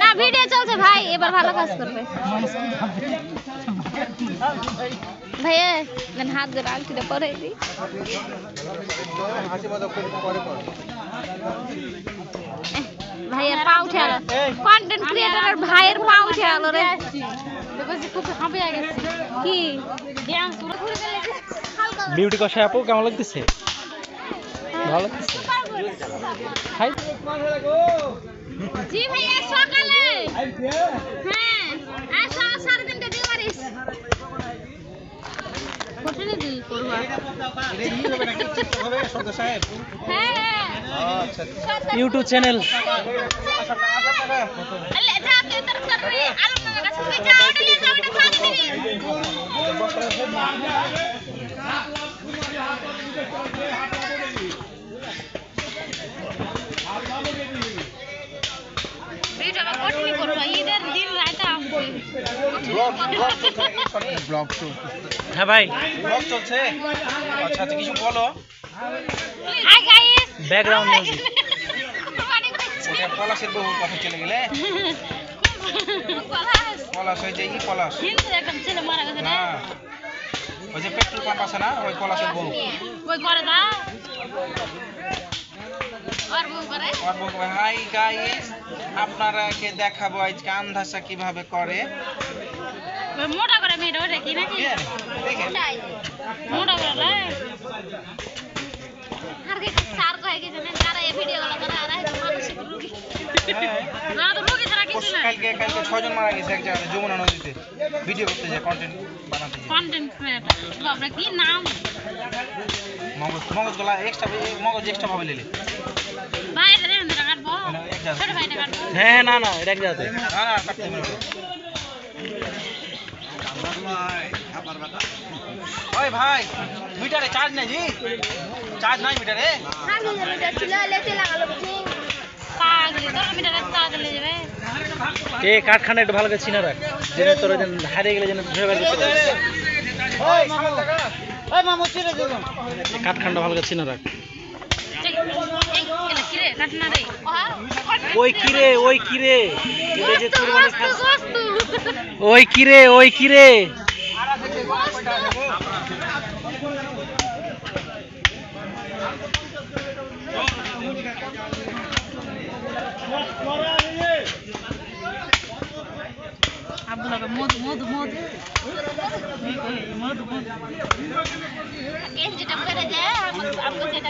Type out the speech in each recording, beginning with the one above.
না ভিডিও চলছে ভাই, এবার ভালো কাজ করবে ভাইয়া। হাত ধরে আংটিটা পরে দিই। ভাইয়ের পা উঠে আলো, কন্টেন্ট ক্রিয়েটরের ভাইয়ের পা উঠে আলো রে। খুব হাঁপিয়ে গেছে কি বিউটি কষা আপু কেমন লাগতেছে? ভালো লাগতেছে। জি ভাইয়া সকালে হ্যাঁ আসো 3:30 দিয়ে পারিস হোটেলে দিল করবা হ্যাঁ ইউটিউব চ্যানেল আলে যা কে तरफ कर रही आलम का काছে তুই যা ওটা যা ওটা খাওয়া দিবি ভিডিও আমি কন্টিনিউ করব ঈদের দিন রাতে আসবে ব্লগ তো হ্যাঁ ভাই ব্লগ চলছে। আচ্ছা আচ্ছা কিছু বলো। হাই গাইস ব্যাকগ্রাউন্ড মিউজিক ওটা পলাশের বহু কথা চলে গেলে পলাশ ওই যে পলাশ কিন্তু একদম ছেলে মারা গেছে না হ্যাঁ ওই যে পেট্রোল পাম্প আছে না ওই পলাশের বহু ওই করে দাও আর বউ করে হাই গাইস আপনারাকে দেখাবো আজকে আন্ধাসা কিভাবে করে। ওই মোটা করে মেয়েটা ওটা কি নাকি দেখেন মোটা করে রে আর কি সার কয় কি জানেন যারা এই ভিডিও গুলো করে আর একদম মানসিক রোগী না তো রোগী ছাড়া কিছু না। কালকে 6 জন মারা গেছে এক জায়গায় যমুনা নদীতে ভিডিও করতে যায় কন্টেন্ট বানাতে যায়। কন্টেন্ট ক্রিয়েটর বাপরে কি নাম মগজ গলা এক্সট্রা মগজ এক্সট্রা ভাবে নিলে ভাই এটা দেন এটা কাটবো ছোট ভাইটা কাটবো হ্যাঁ না না এটা এক জায়গাতে না না কাটতে হবে ওই ভাই মিটারে চার্জ নাই জি চার্জ নাই মিটারে পাগলি তোর মিটারে পাগলি যাবে এ কাঠখান্ডা একটু ভালো করে চিনা রাখ যেন তোর যেন হারিয়ে গেলে যেন ধরে বের করতে পারিস। ওই সামনে টাকা ওই মামু চিরে দেবো কাঠখান্ডা ভালো করে চিনা রাখ। কিরে কাটনা রে ওই কিরে এই যে কুরবানি খাস গোস্তু ওই কিরে আব্দুল্লাহ মধু মধু মধু মধু এই যেটা করে দে আপনি যেটা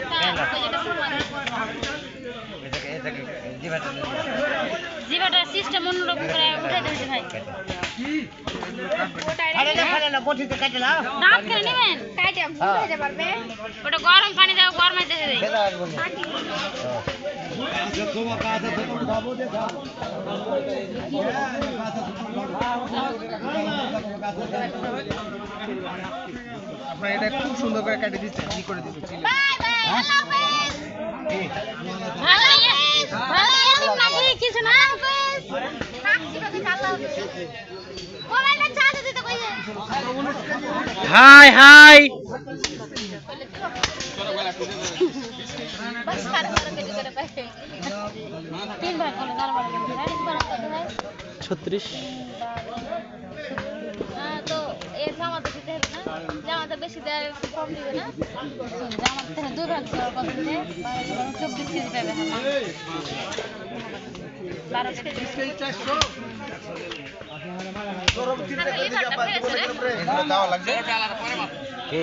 জিবাটা সিস্টেম অন্যরকম করে উঠে দিয়েছে ভাই দাঁত করে নেবেন কাটে উঠে পারবে ওটা গরম পানি দাও গরমাইতে দেই আপনারা এটা খুব সুন্দর করে কেটে দিচ্ছে কি করে দিচ্ছে চিলি বাই বাই আল্লাহ হাফেজ ভালো নাকি কিছু না হাফেজ নাকি বাকি আল্লাহ হাফেজ মোবাইলটা চার্জ দিতে কইছে হাই बस कर করে পাই তিন ভাগ করে দরবার করে রাইট বানাতে ভাই 36 তো এই জামাতে দিতে হবে না জামাতে বেশি দেয় কম দিবে না জামাতে থেকে দুই ভাগ করে কত দিবে 24 কেজি পাবে হ্যাঁ 12 কেজি 400 দাও লাগবে কে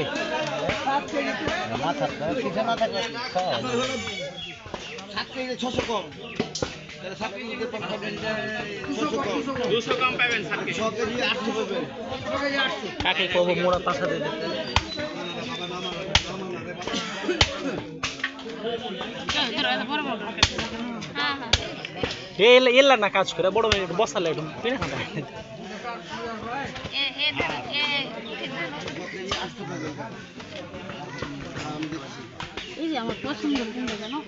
মাথা কিছু না থাকলে 7 কেজি 600 কম তাহলে 7 কেজি পাবেন 200 কম পাবেন 7 কেজি 6 কেজি 800 পাবেন 6 কেজি 800 কাকে কব মোড়া পাশা দে দে এলা না কাজ করে বড় মেয়ে বসালে একটু পিনে খাটা এই যে আমার পছন্দের কোনটা জানো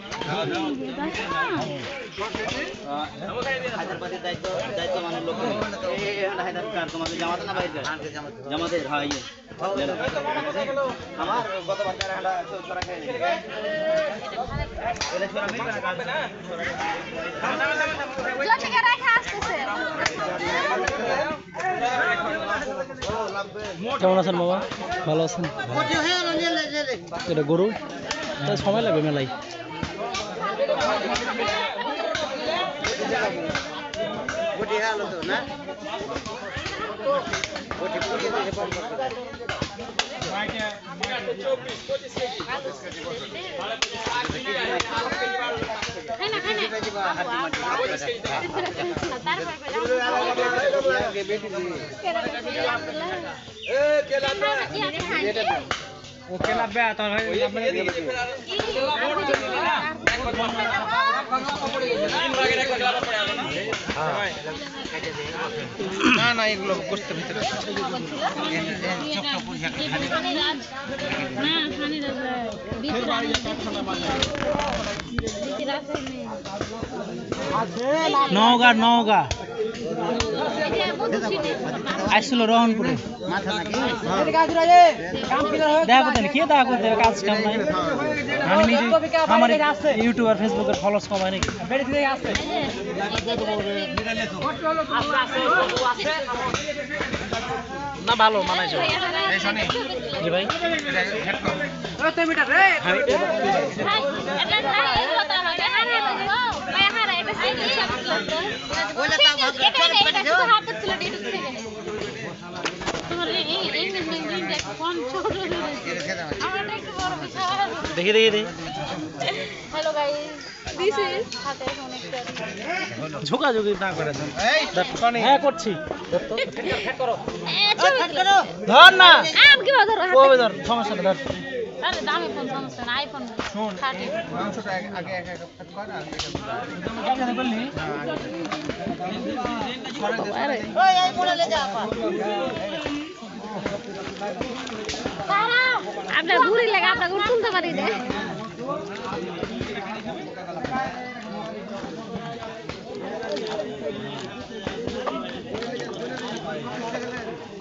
হায়দ্রাবাদের দায়িত্ব মানে লোক এই হায়দ্রাবাদ তোমাদের জামাতে না বাইরে জামাতে হ্যাঁ ইয়ে আমার গতবার হাঁটা ছড়া খাই ছোরা খাই কেমন আছেন বাবা? ভালো আছেন? এটা গরু তাই সময় লাগবে মেলায়। ওকে লাগবে তোর ভাই না না এগুলো গোস্তের ভিতরে নওগাঁ নওগাঁ আসছিল রহনপুরে দেখা করতে কে দেখা করতে কাজ কাম নাই আমি নিজে আমার ইউটিউব আর ফেসবুকের ফলোস কমাই নাকি না ভালো মানাইছে জি ভাই দেখি দেখি দেখি হ্যালো গাইস দিস ইজ হাতে ঝোকাঝুকি না করে দেন হ্যাঁ করছি ধর ধর না আম কি ধর কবে ধর সমস্যা নেই ধর আরে দামি ফোন সমস্যা না আইফোন শোন 30 মাংসটা আগে এক এক কাট কর আর আরে ওই এই বলে ले जा সারা আপনার ঘুরি লাগা আপনার ঘুর তুলতে পারি না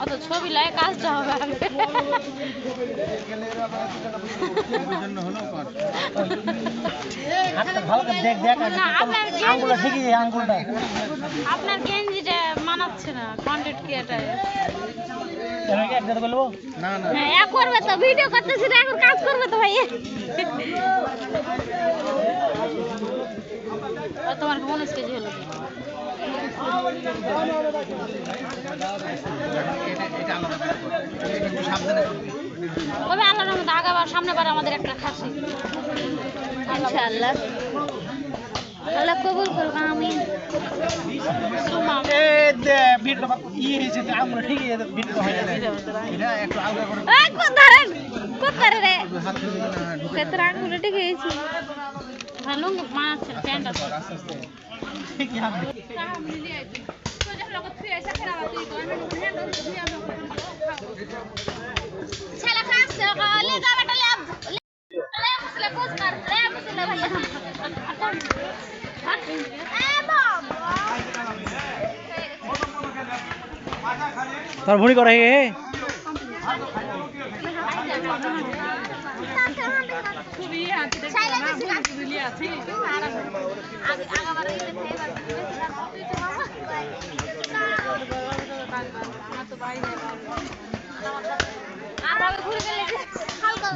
অত ছবি লাগে কাজটা হবে আগে ভালো করে দেখ দেখ না আপনার আঙ্গুলটা ঠিকই আঙ্গুলটা আপনার গেঞ্জিটা মানাচ্ছে না কন্টেন্ট ক্রিয়েটর এখানে কি একসাথে বলবো না না হ্যাঁ এক করবে তো ভিডিও করতেছি না এখন কাজ করবে তো ভাই আর তোমার 19 কেজি হলো এটা আলাদা করে কর একটু সাবধানে করবি তবে আল্লাহর রহমতে আগাবার সামনেবার আমাদের একটা খাসি ইনশাআল্লাহ আল্লাহ কবুল করুক আমিন সুমা এ দে ভিডিও ই হয়েছে আঙ্গুলটা ঠিকই ভিডিও হয় না এটা একটু আলাদা করে এই কোন ধরেন কোন ধরে রে হাত দিয়ে না ঢুকে কেতরা আঙ্গুলে ঠিক হয়েছে ভালো মানাচ্ছে প্যান্টটা আস্তে আস্তে ঠিকই হবে ছেলে খাচ্ছে লে যা বেটা লে লে মুসলে পোজ মার লে মুসলে ভাই তোর ভুঁড়ি করে হে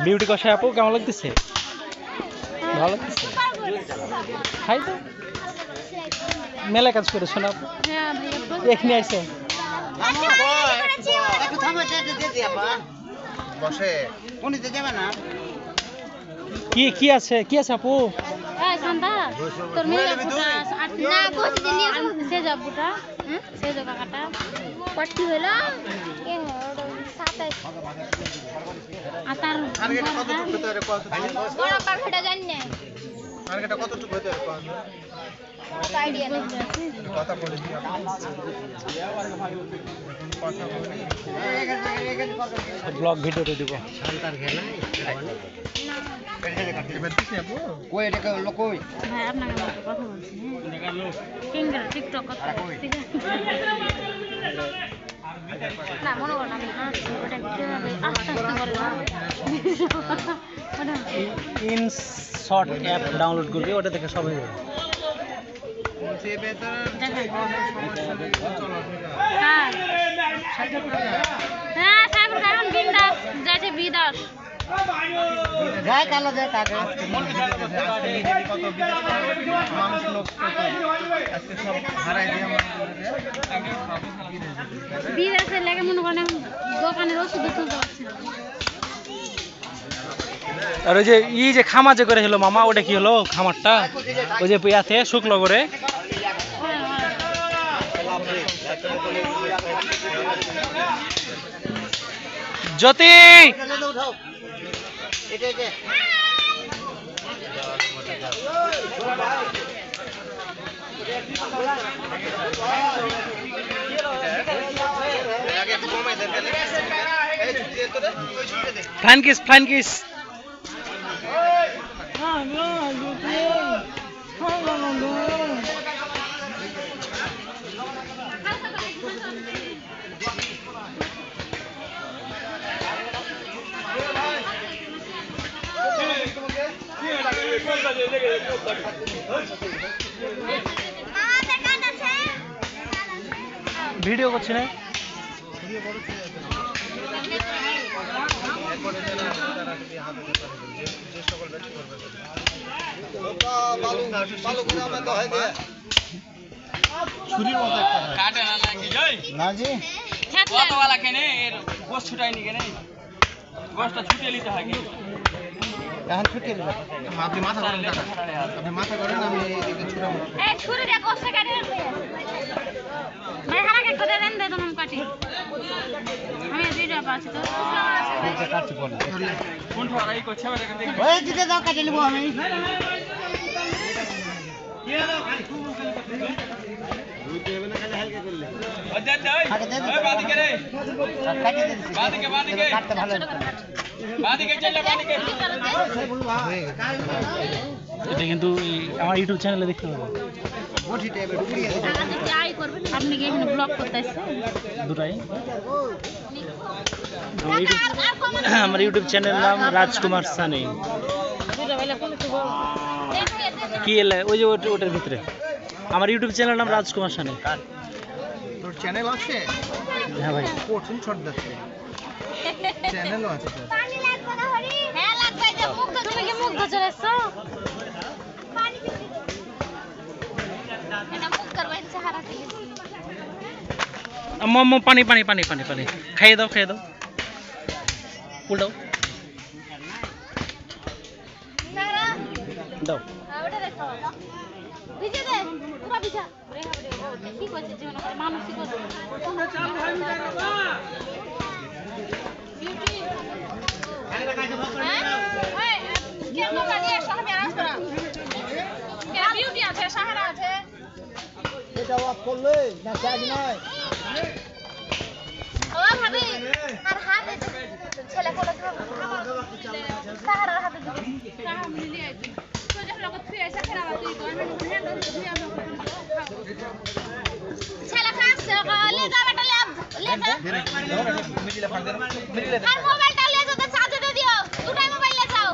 বিউটি কষায় আপু কেমন লাগতেছে ভালো লাগতেছে খাই তো মেলা কাজ করেছো না আপু এখানে আইসো একটু থামো দে আপা বসে কোনিতে যাবে না কি আছে আপু এই শান্তা তোর মেয়ে বুটা না কোচ দিলি সে যাব বুটা সে যাব কাটা পট্টি হলো কে হলো 27 আতার টার্গেট কতটুকু হতে পারে কত বড় পাখেটা জানি না টার্গেট কতটুকু হতে পারে কত আইডিয়া নেই কথা বলে দিই কথা বলি ব্লগ ভিডিওতে দিব এবার দিছি আপু কই এটা কই ভাই আপনাকে একটা কথা বলছি কিংবা টিকটক কথা ঠিক আছে না মনে করেন আমি হাসছি ওটা কিভাবে আস্তে আস্তে বললাম ইন শর্ট অ্যাপ ডাউনলোড করবি ওটা থেকে সব হয়ে যাবে বলছি এ বেটার হ্যাঁ হ্যাঁ এখন বিন্দাস যাইছে বিদাস যায় কালো যায় কাকে কত মানুষ লোক আজকে সব হারাই দিয়ে বিদাসের লেগে মনে করেন দোকানের ওষুধ তুলতে পারছে না। আর ওই যে যে খামা যে করে হলো মামা ওটা কি হলো খামারটা ওই যে ইয়াতে শুকনো করে জ্যোতি ফ্লাইন কিস ভিডিও করছি না ছুরির মতো কাটে না নাকি না জি কতওয়ালা কেনে এর গোশ ছুটাইনি কেনে গোশটা ছুটিয়ে নিতে হয় কি এখন ছুটিয়ে নিলাম আপনি মাথা করেন দাদা আপনি মাথা করেন আমি এদিকে ছুটাবো এই ছুরিটা কষ্ট কাটে ভাই হারাকে করে দেন দে তুমি কাটি আমি ভিডিও পাচ্ছি তো এটা কাটছি পড়ে কোন ঠড়াই করছে আমি দেখেন ওই দিতে দাও কাটে নিব আমি আগে দে ওই বাদিকে রে কাটে দিছি বাদিকে কাটতে ভালো বাদিকে চল বাদিকে এটা কিন্তু আমার ইউটিউব চ্যানেলে দেখতে পাবো বটি টাইপের উড়িয়ে দে আপনি কি এখানে ব্লগ করতে আসছেন দুটাই আমার ইউটিউব চ্যানেল নাম রাজকুমার সানি কি এলে ওই যে ওটার ভিতরে আমার ইউটিউব চ্যানেল নাম রাজকুমার সানি তোর চ্যানেল আছে হ্যাঁ ভাই কোচিং শট দিচ্ছে চ্যানেলও আছে স্যার পানি লাগবে না হরি হ্যাঁ লাগবে যে মুখ তো তুমি কি মুখ তো চলেছো পানি এটা মুখ করবে সাহারা দিয়ে আম্মা পানি খাইয়ে দাও উল্টাও সাহারা দাও ওটা দেখো ভিজে দে পুরো ভিজা কি করছে জীবন মানুষ কি করছে বিউটি হ্যাঁ কেন গাড়ি সামনে আসবে না কেন বিউটি আছে সাহারা আছে এটা অফ করলে না চার্জ নাই ও ভাবি আর হাতে ছেলে কোলে সাহারার হাতে সাহারা মিলি আইছি তো যখন লোক তুই এসে ফেরা তুই তো আমি হ্যান্ড তুই আমি ছেলে খাচ্ছে লে যা বেটা লে যা আর মোবাইলটা লে যা তো চার্জ দে দিও দুটাই মোবাইল লে যাও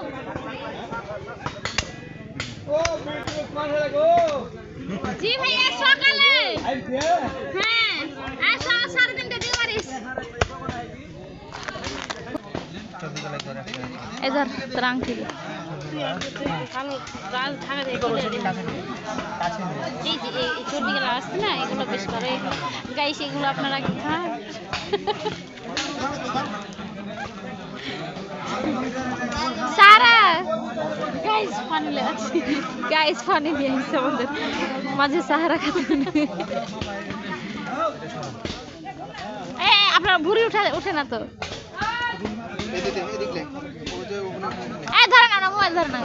ও বিউটি কোন হলো গো জি ভাইয়া সকালে হ্যাঁ আসো 3:30 দিও পারিস এদার ত্রাং ঠিক কালো রাজ থাকা যায় এই যে এই চর্বিগুলো আসছে না এগুলো বেশ করে গাইস এগুলো আপনারা কি খান সারা গাইস পানি লাগছে গাইস পানি নিয়ে আসছে আমাদের মাঝে সাহারা খাতে আপনার ভুঁড়ি উঠে না তো ধরে না মোবাইল ধরে না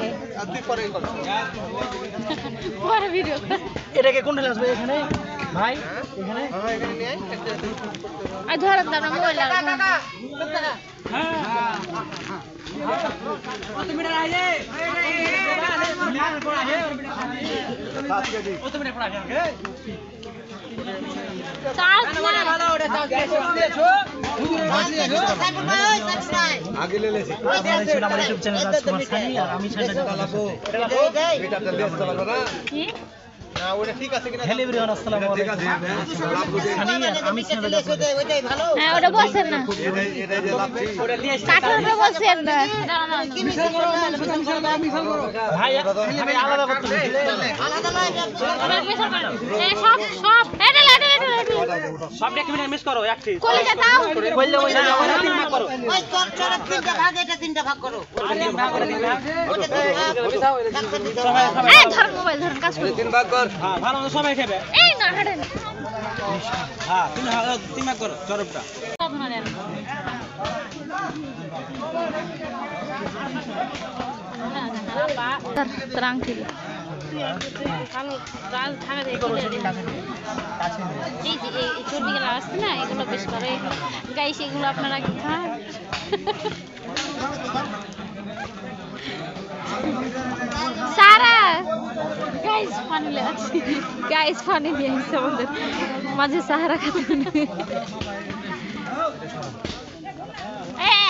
পরে ভিডিও এটাকে কোন ঢেলে আসবে এখানে ভাই এখানে ধরেন দাও না মোবাইল আগে ले लेছি আমার ইউটিউব চ্যানেল রাজকুমার সানি আর আমি চ্যানেলটা এটা এটা দিতে পারবো না কি হ্যালো এভরিওয়ান, আসসালামু আলাইকুম। সানি আর আমি চ্যানেলে হ্যাঁ ওটা বলছেন না কাঠের উপরে বলছেন না ভাই আমি আলাদা করতে সব সব এটা লাটে সব ডকুমেন্ট মিস করো একটি কলিজা দাও কইলে ওই তিন ভাগ করো ওই তোর তিনটা ভাগ এটা তিনটা ভাগ করো এই ধর মোবাইল ধরুন কাজ করুন তিন ভাগ কর। হ্যাঁ ভালো মতো সবাই খাবে এই না হাঁটেন হ্যাঁ তিন ভাগ করো চরপটা সাধনা দেন tranquilo কালো কাল থাকা যায় এই যে এই চর্বিগুলো আসছে না এগুলো বেশ করে গাইস এগুলো আপনারা কি খান সারা গাইস পানি লাগছে গাইস পানি দিয়ে আমাদের মাঝে সাহারা খাতে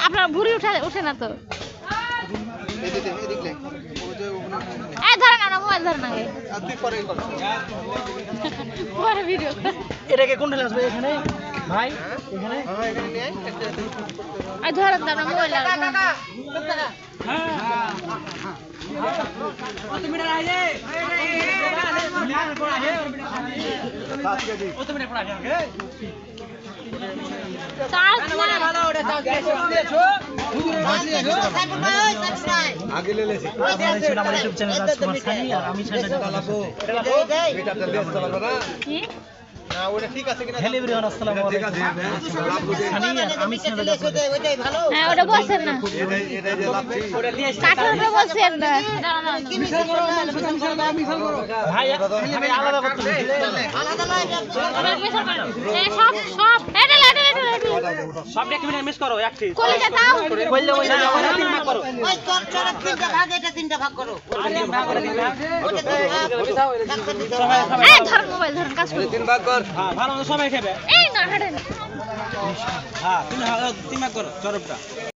আপনার ভুঁড়ি উঠে না তো ধরেন আমরা মোবাইল ধরেন আগে পরে ভিডিও এটাকে কোন ঠেলে আসবে এখানে ভাই এখানে ধরেন তো আমরা মোবাইল আগে লেলেছি আমার ইউটিউব চ্যানেল রাজকুমার সানি আর আমি চ্যানেলে হ্যালো এভরিওয়ান, আসসালামু আলাইকুম। সানি আর আমি চ্যানেলে হ্যাঁ ওটা বলছেন না কাঠের উপরে বলছেন না ভাই আমি আলাদা করতে সব সব এটা লাটে সব ডকুমেন্ট মিস করো একটি কলিজা দাও কইলে ওই তিন ভাগ করো ওই তোর তিনটা ভাগ এটা তিনটা ভাগ করো এই ধর মোবাইল ধরুন কাজ করুন তিন ভাগ কর। হ্যাঁ ভালো মতো সবাই খাবে এই না হাঁটেন হ্যাঁ তিন ভাগ করো চরপটা